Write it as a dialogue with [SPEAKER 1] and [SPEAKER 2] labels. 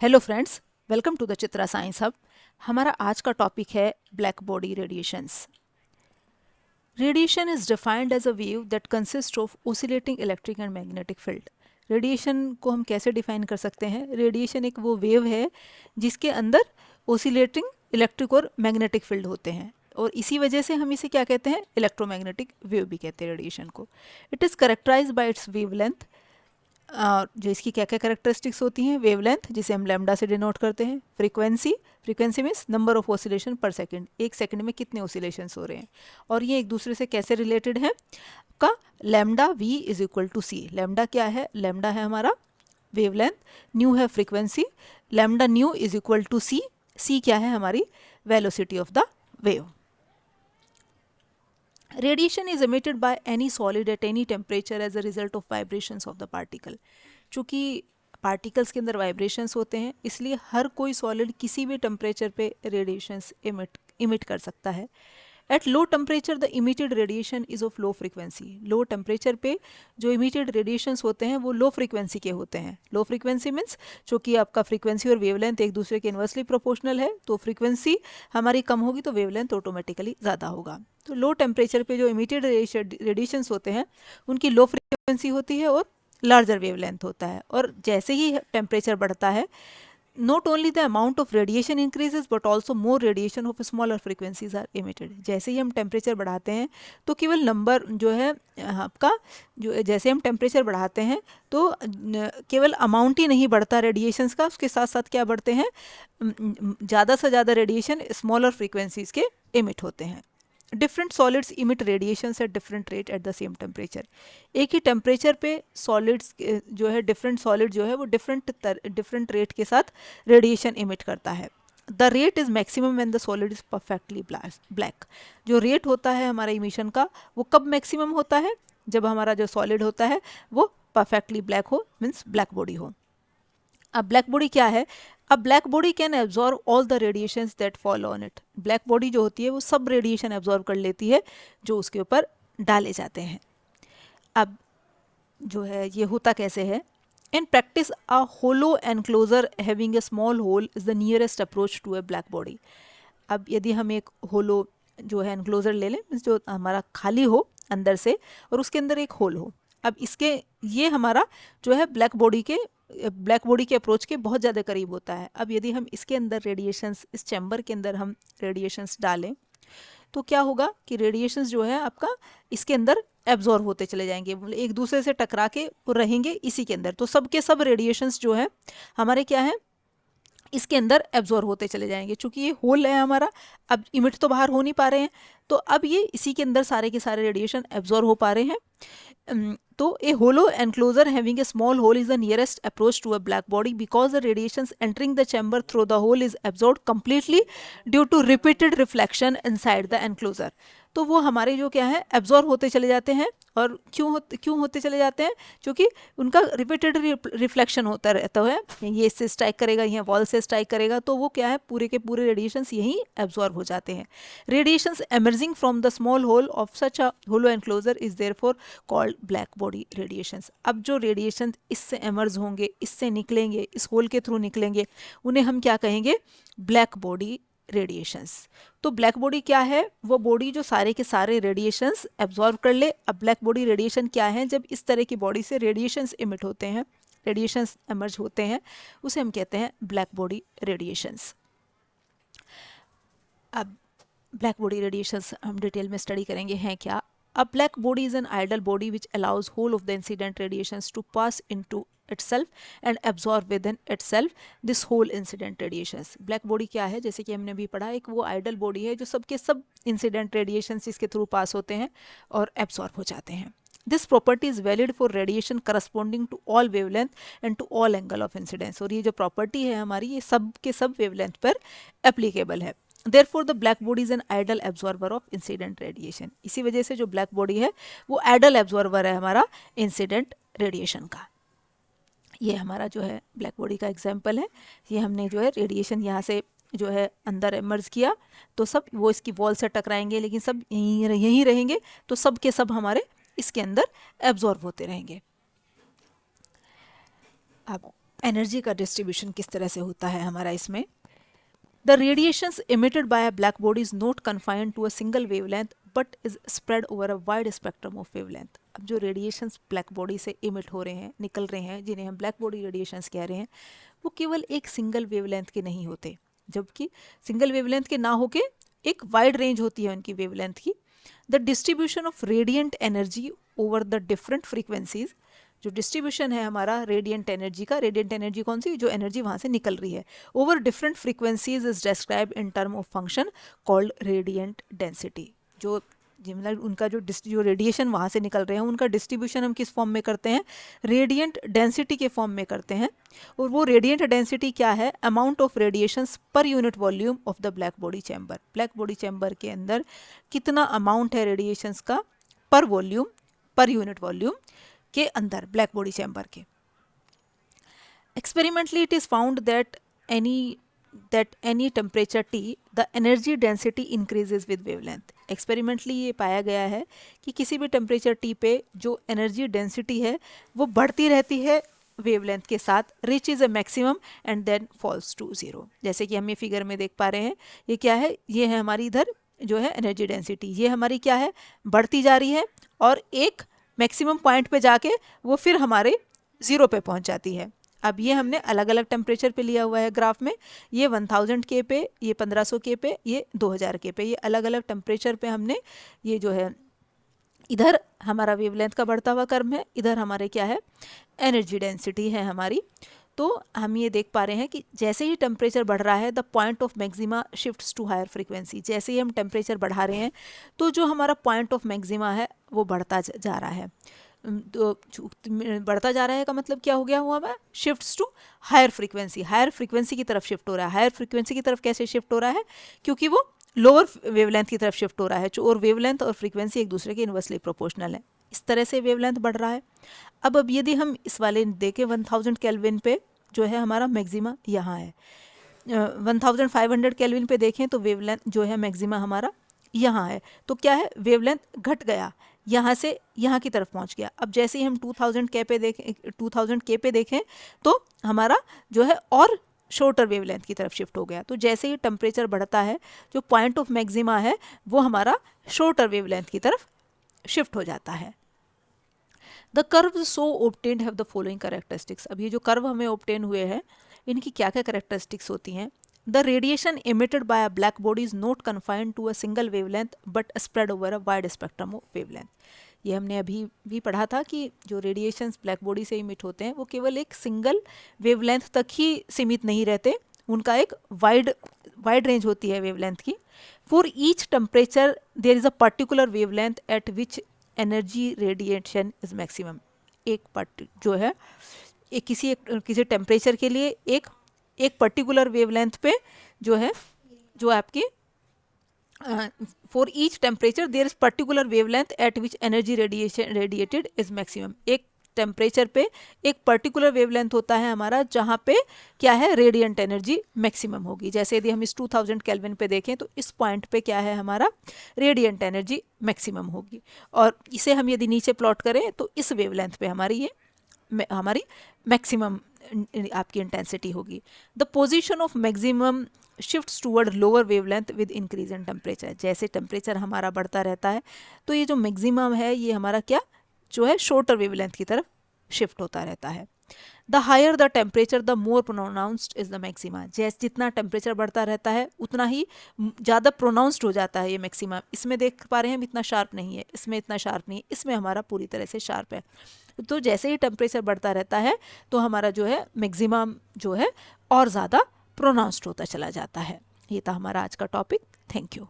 [SPEAKER 1] Hello friends, welcome to the Chitra science hub. हमारा आज का टॉपिक है black body radiations. Radiation is defined as a wave that consist of oscillating electric and magnetic field. Radiation को हम कैसे define कर सकते हैं? रेडिएशन एक वो वेव है जिसके अंदर ओसिलेटिंग इलेक्ट्रिक और मैग्नेटिक फील्ड होते हैं, और इसी वजह से हम इसे क्या कहते हैं? इलेक्ट्रोमैग्नेटिक वेव भी कहते हैं रेडिएशन को। It is characterise by its wavelength. जो इसकी क्या क्या करेक्टरिस्टिक्स होती हैं? वेवलेंथ, जिसे हम लैम्डा से डिनोट करते हैं। Frequency, frequency means number of oscillation पर सेकंड, एक सेकंड में कितने ऑसिलेशंस हो रहे हैं। और ये एक दूसरे से कैसे रिलेटेड है? का lambda V is equal to C. Lambda क्या है? लैम्डा है हमारा वेवलेंथ, न्यू है frequency, lambda nu is equal to C. C क्या है? हमारी velocity of the wave. Radiation is emitted by any solid at any temperature as a result of vibrations of the particle. चूँकि particles के अंदर vibrations होते हैं, इसलिए हर कोई सॉलिड किसी भी टेम्परेचर पे रेडिएशंस इमिट कर सकता है। At low temperature the emitted radiation is of low frequency. Low temperature पे जो इमिटेड रेडिएशंस होते हैं वो लो फ्रीक्वेंसी के होते हैं। लो फ्रीक्वेंसी मीन्स चूँकि आपका फ्रीक्वेंसी और वेवलेंथ एक दूसरे के इन्वर्सली प्रोपोर्शनल है, तो फ्रीक्वेंसी हमारी कम होगी तो वेवलेंथ ऑटोमेटिकली ज़्यादा होगा। तो लो टेम्परेचर पे जो इमिटेड रेडिएशंस होते हैं उनकी लो फ्रीक्वेंसी होती है और लार्जर वेवलेंथ होता है। और जैसे ही टेम्परेचर बढ़ता है, not only the amount of radiation increases but also more radiation of smaller frequencies are emitted. जैसे ही हम टेम्परेचर बढ़ाते हैं तो केवल नंबर जो है आपका, जो जैसे हम टेम्परेचर बढ़ाते हैं तो केवल अमाउंट ही नहीं बढ़ता रेडिएशंस का, उसके साथ साथ क्या बढ़ते हैं? ज़्यादा से ज़्यादा रेडिएशन स्मॉलर फ्रीक्वेंसीज के इमिट होते हैं। Different solids emit radiations at different rate at the same temperature. एक ही टेम्परेचर पे सॉलिड्स जो है, डिफरेंट सॉलिड जो है वो डिफरेंट रेट के साथ रेडिएशन इमिट करता है। The rate is maximum when the solid is perfectly black. जो रेट होता है हमारा इमिशन का, वो कब मैक्सिमम होता है? जब हमारा जो सॉलिड होता है वो परफेक्टली ब्लैक हो, मीन्स ब्लैक बॉडी हो। अब ब्लैक बॉडी क्या है? अब black body can absorb all the radiations that fall on it. Black body जो होती है वो सब रेडिएशन एब्जॉर्व कर लेती है जो उसके ऊपर डाले जाते हैं। अब जो है ये होता कैसे है? In practice a hollow enclosure having a small hole is the nearest approach to a black body. अब यदि हम एक होलो जो है एनक्लोजर ले लें, जो हमारा खाली हो अंदर से और उसके अंदर एक होल हो, अब इसके ये हमारा जो है ब्लैक बॉडी के अप्रोच के बहुत ज़्यादा करीब होता है। अब यदि हम इसके अंदर रेडिएशंस, इस चैम्बर के अंदर हम रेडिएशंस डालें तो क्या होगा कि रेडिएशंस जो है आपका इसके अंदर एब्जॉर्ब होते चले जाएंगे, एक दूसरे से टकरा के रहेंगे इसी के अंदर। तो सब के सब रेडिएशंस जो है हमारे क्या है, इसके अंदर एब्जॉर्ब होते चले जाएंगे। चूंकि ये होल है हमारा, अब इमिट तो बाहर हो नहीं पा रहे हैं, तो अब ये इसी के अंदर सारे के सारे रेडिएशन एब्जॉर्ब हो पा रहे हैं। तो a hollow enclosure having a small hole is the nearest approach to a black body because the radiations entering the chamber through the hole is absorb completely due to repeated reflection inside the enclosure. तो वो हमारे जो क्या है, absorb होते चले जाते हैं। और क्यों होते चले जाते हैं? क्योंकि उनका रिपीटेड रिफ्लेक्शन होता रहता है। ये इससे स्ट्राइक करेगा, ये वॉल से स्ट्राइक करेगा, तो वो क्या है, पूरे के पूरे रेडिएशंस यहीं एब्जॉर्ब हो जाते हैं। Radiations emerging from the small hole of such a hollow enclosure is therefore called black body radiations. अब जो रेडिएशन इससे एमर्ज होंगे, इससे निकलेंगे, इस होल के थ्रू निकलेंगे, उन्हें हम क्या कहेंगे? Black body radiations. तो ब्लैक बॉडी क्या है? वो बॉडी जो सारे के सारे रेडिएशंस एब्जॉर्ब कर ले। अब ब्लैक बॉडी रेडिएशन क्या है? जब इस तरह की बॉडी से रेडिएशंस इमिट होते हैं, रेडिएशंस एमर्ज होते हैं, उसे हम कहते हैं ब्लैक बॉडी रेडिएशंस। अब ब्लैक बॉडी रेडिएशंस हम डिटेल में स्टडी करेंगे हैं क्या। A black body is an ideal body which allows whole of the incident radiations to pass into itself and absorb within itself this whole incident radiations. Black body क्या है? जैसे कि हमने भी पढ़ा, एक वो आइडल बॉडी है जो सबके सब इंसिडेंट रेडिएशंस इसके थ्रू पास होते हैं और एब्जॉर्ब हो जाते हैं। This property is valid for radiation corresponding to all wavelength and to all angle of incidence. और ये जो प्रॉपर्टी है हमारी, ये सब के सब वेवलेंथ पर एप्लीकेबल है। Therefore the black body is an ideal absorber of incident radiation. इसी वजह से जो ब्लैक बॉडी है वो आइडल एब्जॉर्बर है हमारा इंसिडेंट रेडिएशन का। ये हमारा जो है ब्लैक बॉडी का एग्जाम्पल है। ये हमने जो है रेडिएशन यहाँ से जो है अंदर इमर्ज किया, तो सब वो इसकी वॉल से टकराएंगे, लेकिन सब यहीं रहेंगे, तो सब के सब हमारे इसके अंदर एब्जॉर्ब होते रहेंगे। अब एनर्जी का डिस्ट्रीब्यूशन किस तरह से होता है हमारा इसमें। The radiations emitted by a black body is not confined to a single wavelength but is spread over a wide spectrum of wavelength। अब जो रेडिएशंस ब्लैक बॉडी से इमिट हो रहे हैं, निकल रहे हैं, जिन्हें हम ब्लैक बॉडी रेडिएशंस कह रहे हैं, वो केवल एक सिंगल वेवलेंथ के नहीं होते, जबकि सिंगल वेवलेंथ के ना होके एक वाइड रेंज होती है उनकी वेवलेंथ की। The distribution of radiant energy over the different frequencies, जो डिस्ट्रीब्यूशन है हमारा रेडिएंट एनर्जी का, रेडिएंट एनर्जी कौन सी, जो एनर्जी वहाँ से निकल रही है, over different frequencies is describe in term of function called radiant density. जो मतलब उनका जो रेडिएशन वहाँ से निकल रहे हैं उनका डिस्ट्रीब्यूशन हम किस फॉर्म में करते हैं, रेडिएंट डेंसिटी के फॉर्म में करते हैं। और वो रेडिएंट डेंसिटी क्या है, amount of radiations per unit volume of the black body chamber. Black body chamber के अंदर कितना अमाउंट है रेडिएशंस का पर वॉल्यूम, पर यूनिट वॉल्यूम के अंदर ब्लैक बॉडी चैम्बर के। Experimentally it is found that any temperature T the energy density increases with wavelength. Experimentally ये पाया गया है कि किसी भी टेम्परेचर T पे जो एनर्जी डेंसिटी है वो बढ़ती रहती है वेवलेंथ के साथ, reach is a maximum and then falls to zero. जैसे कि हम ये फिगर में देख पा रहे हैं, ये क्या है, ये है हमारी इधर जो है एनर्जी डेंसिटी, ये हमारी क्या है, बढ़ती जा रही है और एक मैक्सिमम पॉइंट पे जाके वो फिर हमारे ज़ीरो पे पहुंच जाती है। अब ये हमने अलग अलग टेम्परेचर पे लिया हुआ है ग्राफ में, ये 1000 के पे, ये 1500 के पे, ये 2000 के पे, ये अलग अलग टेम्परेचर पे हमने ये जो है, इधर हमारा वेवलेंथ का बढ़ता हुआ कर्व है, इधर हमारे क्या है, एनर्जी डेंसिटी है हमारी। तो हम ये देख पा रहे हैं कि जैसे ही टेम्परेचर बढ़ रहा है the point of maxima shifts to higher frequency. जैसे ही हम टेम्परेचर बढ़ा रहे हैं तो जो हमारा पॉइंट ऑफ मैक्सिमा है वो बढ़ता जा रहा है। तो बढ़ता जा रहा है का मतलब क्या हो गया हुआ है, shifts to higher frequency, higher frequency की तरफ शिफ्ट हो रहा है। हायर फ्रीक्वेंसी की तरफ कैसे शिफ्ट हो रहा है, क्योंकि वो लोअर वेवलेंथ की तरफ शिफ्ट हो रहा है, और वेवलेंथ और फ्रीक्वेंसी एक दूसरे के इन्वर्सली प्रोपोर्शनल है, इस तरह से वेवलेंथ बढ़ रहा है। अब यदि हम इस वाले देखें 1000 केल्विन पे जो है हमारा मैक्सिमा यहाँ है, 1500 केल्विन पे देखें तो वेवलेंथ जो है मैक्सिमा हमारा यहाँ है, तो क्या है, वेवलेंथ घट गया, यहाँ से यहाँ की तरफ पहुँच गया। अब जैसे ही हम 2000 के पे देखें तो हमारा जो है और शॉर्टर वेवलेंथ की तरफ शिफ्ट हो गया। तो जैसे ही टेम्परेचर बढ़ता है जो पॉइंट ऑफ मैक्सिमा है वो हमारा शॉर्टर वेवलेंथ की तरफ शिफ्ट हो जाता है। The curve so obtained have the following characteristics. अब ये जो कर्व हमें ऑब्टेन हुए हैं इनकी क्या क्या कैरेक्टरिस्टिक्स होती हैं। The radiation emitted by a black body is not confined to a single wavelength but spread over a wide spectrum of wavelength। ये हमने अभी भी पढ़ा था कि जो रेडिएशंस ब्लैक बॉडी से इमिट होते हैं वो केवल एक सिंगल वेवलेंथ तक ही सीमित नहीं रहते, उनका एक वाइड रेंज होती है वेवलेंथ की। For each temperature there is a particular wavelength at which energy radiation is maximum. जो है एक किसी टेम्परेचर के लिए एक पर्टिकुलर वेवलेंथ पे जो है, जो आपकी for each temperature there is particular wavelength at which energy radiated is maximum. एक टेम्परेचर पे एक पर्टिकुलर वेवलेंथ होता है हमारा जहाँ पे क्या है, रेडिएंट एनर्जी मैक्सिमम होगी। जैसे यदि हम इस 2000 केल्विन पे देखें तो इस पॉइंट पे क्या है, हमारा रेडिएंट एनर्जी मैक्सिमम होगी, और इसे हम यदि नीचे प्लॉट करें तो इस वेवलेंथ पे हमारी मैक्सिमम आपकी इंटेंसिटी होगी। The position of maximum shifts toward lower wavelength with increase in temperature. जैसे टेम्परेचर हमारा बढ़ता रहता है तो ये जो मैक्सिमम है ये हमारा क्या जो है शॉर्टर वेवलेंथ की तरफ शिफ्ट होता रहता है। The higher the temperature the more pronounced is the maxima. जैसे जितना टेम्परेचर बढ़ता रहता है उतना ही ज़्यादा प्रोनाउंस्ड हो जाता है ये मैक्सिमा। इसमें देख पा रहे हैं हम इतना शार्प नहीं है, इसमें इतना शार्प नहीं है, इसमें हमारा पूरी तरह से शार्प है। तो जैसे ही टेम्परेचर बढ़ता रहता है तो हमारा जो है मैक्सिमम जो है और ज़्यादा प्रोनाउंस्ड होता चला जाता है। ये था हमारा आज का टॉपिक। Thank you.